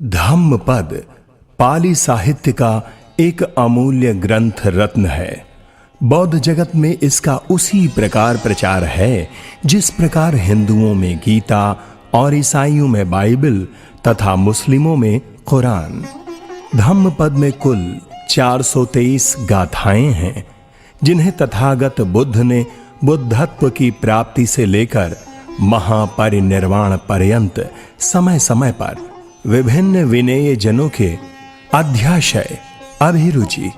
धम्मपद पाली साहित्य का एक अमूल्य ग्रंथ रत्न है। बौद्ध जगत में इसका उसी प्रकार प्रचार है जिस प्रकार हिंदुओं में गीता और ईसाइयों में बाइबल तथा मुस्लिमों में कुरान। धम्मपद में कुल 423 गाथाएं हैं जिन्हें तथागत बुद्ध ने बुद्धत्व की प्राप्ति से लेकर महापरिनिर्वाण पर्यंत समय समय पर विभिन्न विनेय जनों के अध्याशय, अभिरुचि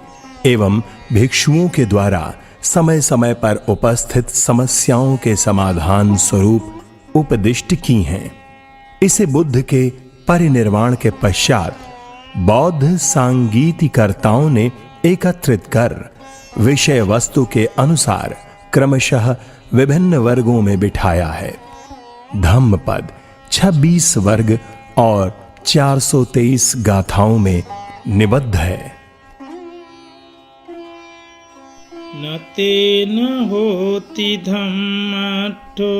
एवं भिक्षुओं के द्वारा समय समय पर उपस्थित समस्याओं के समाधान स्वरूप उपदिष्ट की हैं। इसे बुद्ध के परिनिर्वाण के पश्चात बौद्ध सांगीतिकर्ताओं ने एकत्रित कर विषय वस्तु के अनुसार क्रमशः विभिन्न वर्गों में बिठाया है। धम्मपद 26 वर्ग और 423 गाथाओं में निबद्ध है। न तेन होति धम्मट्ठो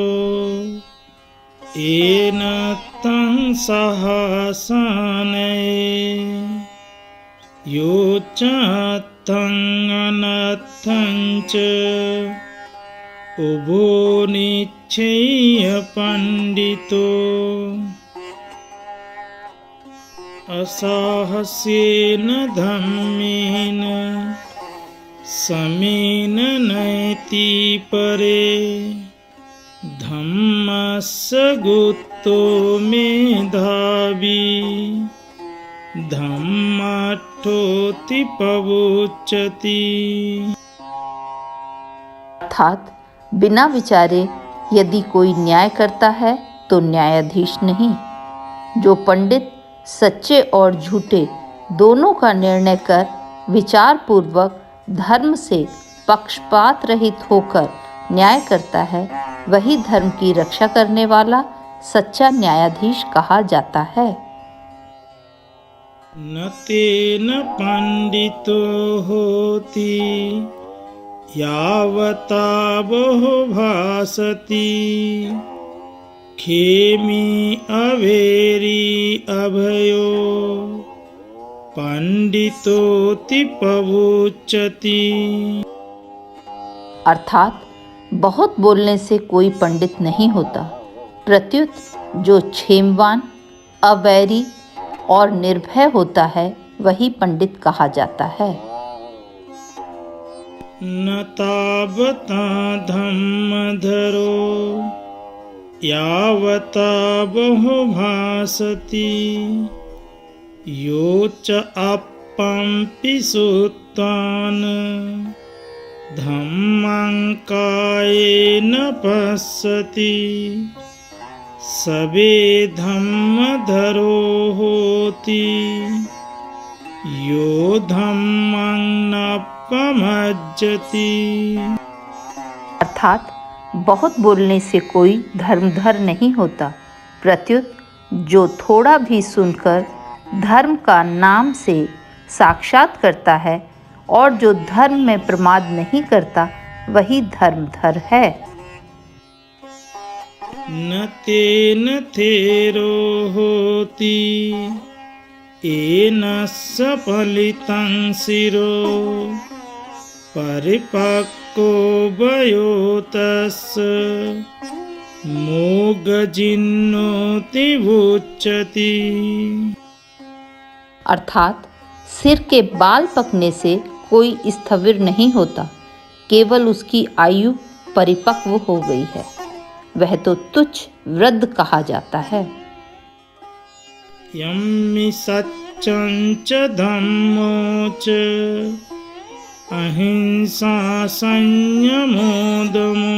येन तं सहसनये यो च तं अनर्थं च उभो निश्चय्य पंडितो असाहस्येन धम्मेन समेन नयति परे धम्मस्य गुप्तो मेधावी धम्मट्ठोति पवोच्यति। अर्थात बिना विचारे यदि कोई न्याय करता है तो न्यायाधीश नहीं। जो पंडित सच्चे और झूठे दोनों का निर्णय कर विचार पूर्वक धर्म से पक्षपात रहित होकर न्याय करता है वही धर्म की रक्षा करने वाला सच्चा न्यायाधीश कहा जाता है। न तेन पंडितो होति यावता बहु भासति खेमी अवेरी अभयो पंडितोति पवोच्यति। अर्थात बहुत बोलने से कोई पंडित नहीं होता, प्रत्युत जो क्षेमवान, अवैरी और निर्भय होता है वही पंडित कहा जाता है। न तावता धम्मधरो यावता बहु भासति यो च अपंपि सुत्वान् धम्मं कायेन पश्यति सबे धम्मधरो होति यो धम्मं नपमज्जति। अर्थात बहुत बोलने से कोई धर्मधर नहीं होता, प्रत्युत जो थोड़ा भी सुनकर धर्म का नाम से साक्षात करता है और जो धर्म में प्रमाद नहीं करता वही धर्मधर है। न तेन थेरो होति येनस्य फलितं शिरो परिपक्को वयो तस्य मोगजिन्नोति वोच्यति। अर्थात सिर के बाल पकने से कोई स्थविर नहीं होता, केवल उसकी आयु परिपक्व हो गई है, वह तो तुच्छ वृद्ध कहा जाता है। यम्मि सत्यं च धम्मो च अहिंसा संयमो दमो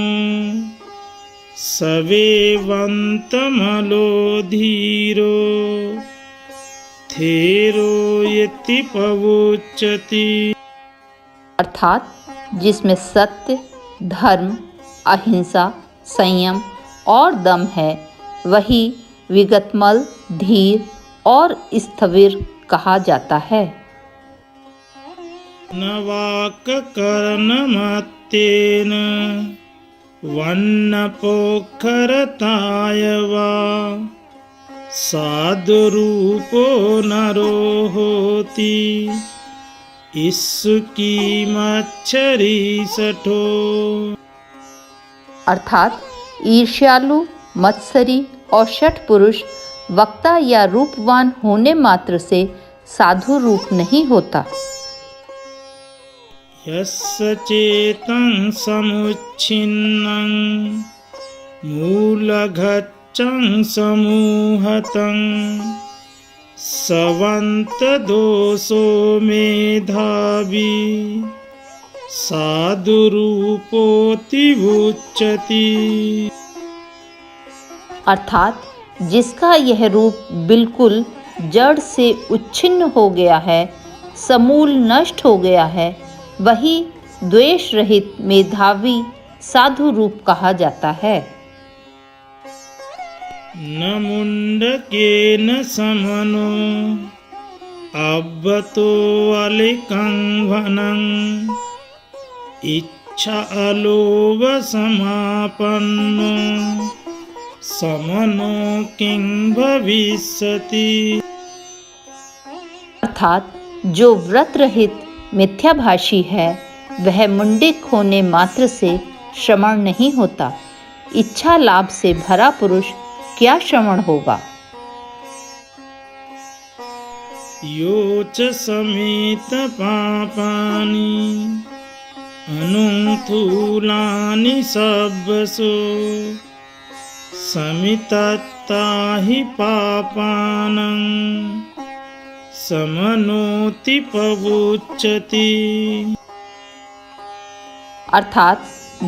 सवेवन्तमलो धीरो थेरो यति पवोच्यति। अर्थात जिसमें सत्य, धर्म, अहिंसा, संयम और दम है वही विगतमल, धीर और स्थविर कहा जाता है। न वाक्कर्णमत्येन वन्नपोखरताय वा साधुरूपो नरो होती इसकी मच्छरी सठो। अर्थात ईर्ष्यालु, मत्सरी और शठ पुरुष वक्ता या रूपवान होने मात्र से साधु रूप नहीं होता। यस्य चेतं समुच्छिन्नं मूलघच्चं समूहतं सवंत दोषो मेधावी साधुरूपोति उच्यते। अर्थात जिसका यह रूप बिल्कुल जड़ से उच्छिन्न हो गया है, समूल नष्ट हो गया है, वही द्वेष रहित मेधावी साधु रूप कहा जाता है। न मुंडकेन समनो अब्बतो अलिकं वनं इच्छा अलोभ समापन्नो समनो किं भविष्यति। अर्थात जो व्रत रहित मिथ्याभाषी है वह मुंडिक होने मात्र से श्रमण नहीं होता। इच्छा लाभ से भरा पुरुष क्या श्रमण होगा। यो च समेत पापानि अनुथूलानि सब्बसो समितत्ता हि पापानं समनोति पवुच्यति। अर्थात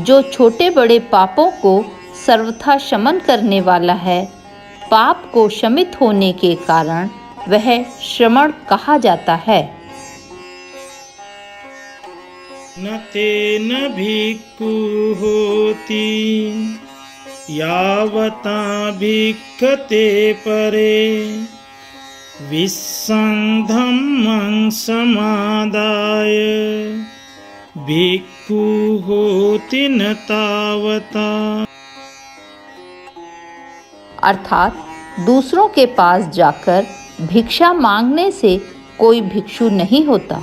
जो छोटे बड़े पापों को सर्वथा शमन करने वाला है, पाप को शमित होने के कारण वह श्रमण कहा जाता है। न तेन भिक्खु होति यावता भिक्खते परे विस्सं धम्मं समादाय भिक्खु होति न तावता। अर्थात दूसरों के पास जाकर भिक्षा मांगने से कोई भिक्षु नहीं होता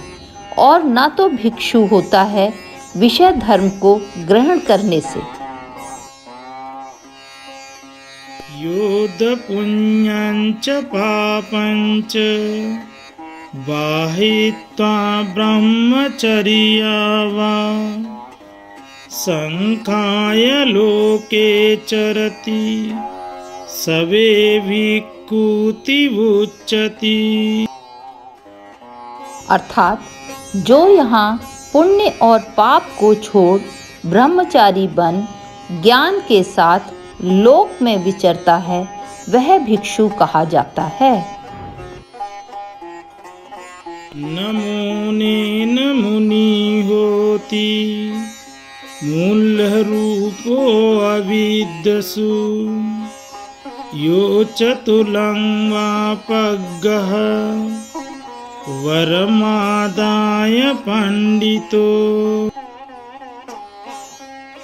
और न तो भिक्षु होता है विषय धर्म को ग्रहण करने से। योद पुण्यंच पापंच बाहित्वा ब्रह्मचर्या वा संखाय लोके चरति सवे भिक्खूति उच्यति। अर्थात जो यहाँ पुण्य और पाप को छोड़ ब्रह्मचारी बन ज्ञान के साथ लोक में विचरता है वह भिक्षु कहा जाता है। नमोनेन मुनि होति मूल रूपो अविद्यसु यो चतुलं वापग्गः वरमादाय पंडितो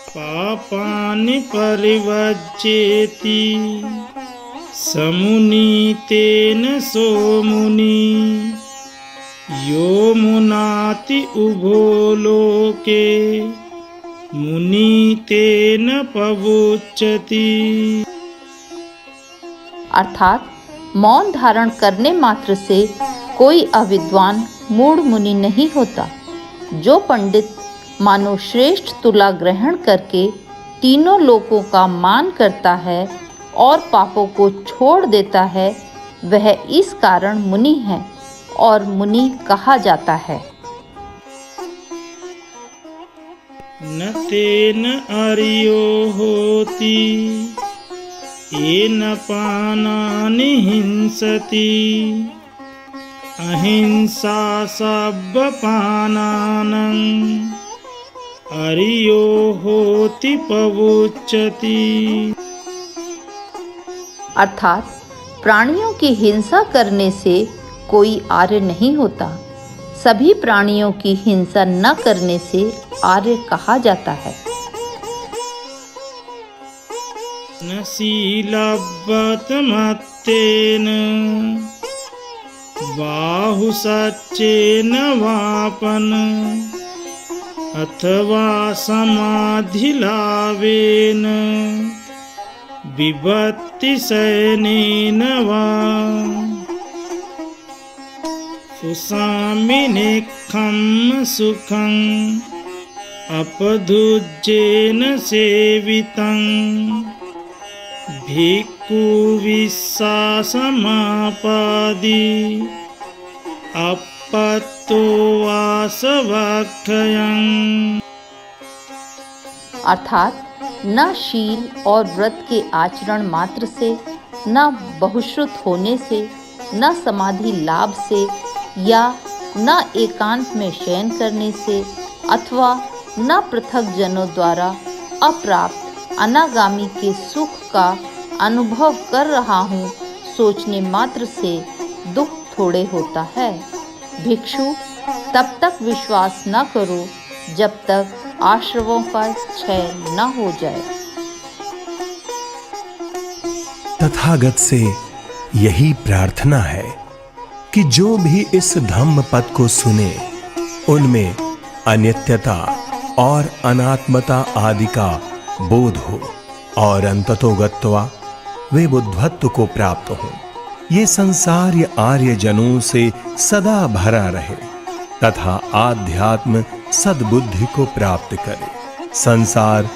पापानि परिवज्येति समुनीतेन सो मुनि यो मुनाति उभो लोके मुनीतेन पवुच्यति। अर्थात मौन धारण करने मात्र से कोई अविद्वान मूढ़ मुनि नहीं होता। जो पंडित मानो श्रेष्ठ तुला ग्रहण करके तीनों लोकों का मान करता है और पापों को छोड़ देता है वह इस कारण मुनि है और मुनि कहा जाता है। न तेन अर्यो होति येन पानानि हिंसति अहिंसा सब्बपानानं अर्यो होति पवुच्यति। अर्थात प्राणियों की हिंसा करने से कोई आर्य नहीं होता। सभी प्राणियों की हिंसा न करने से आर्य कहा जाता है। न शीलव्रत चित्तेन बाहु सच्चेन वापन अथवा समाधिलाभेन विभक्ति शयनेन वा फुसामिनेखं सुखं अपधुज्येन सेवितं भिक्खुविश्वासमापादि अपत्तो वासवाख्यं। अर्थात न शील और व्रत के आचरण मात्र से, न बहुश्रुत होने से, न समाधि लाभ से या न एकांत में शयन करने से अथवा न पृथक जनों द्वारा अप्राप्त अनागामी के सुख का अनुभव कर रहा हूँ सोचने मात्र से दुख थोड़े होता है। भिक्षु, तब तक विश्वास न करो जब तक आश्रवों का क्षय न हो जाए। तथागत से यही प्रार्थना है कि जो भी इस धम्म पद को सुने उनमें अनित्यता और अनात्मता आदि का बोध हो और अंततोगत्वा वे बुद्धत्व को प्राप्त हो। ये संसार ये आर्य जनों से सदा भरा रहे तथा आध्यात्म सद्बुद्धि को प्राप्त करे। संसार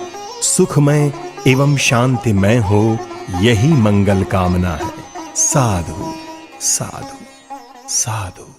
सुखमय एवं शांतिमय हो, यही मंगल कामना है। साधु साधु साधु।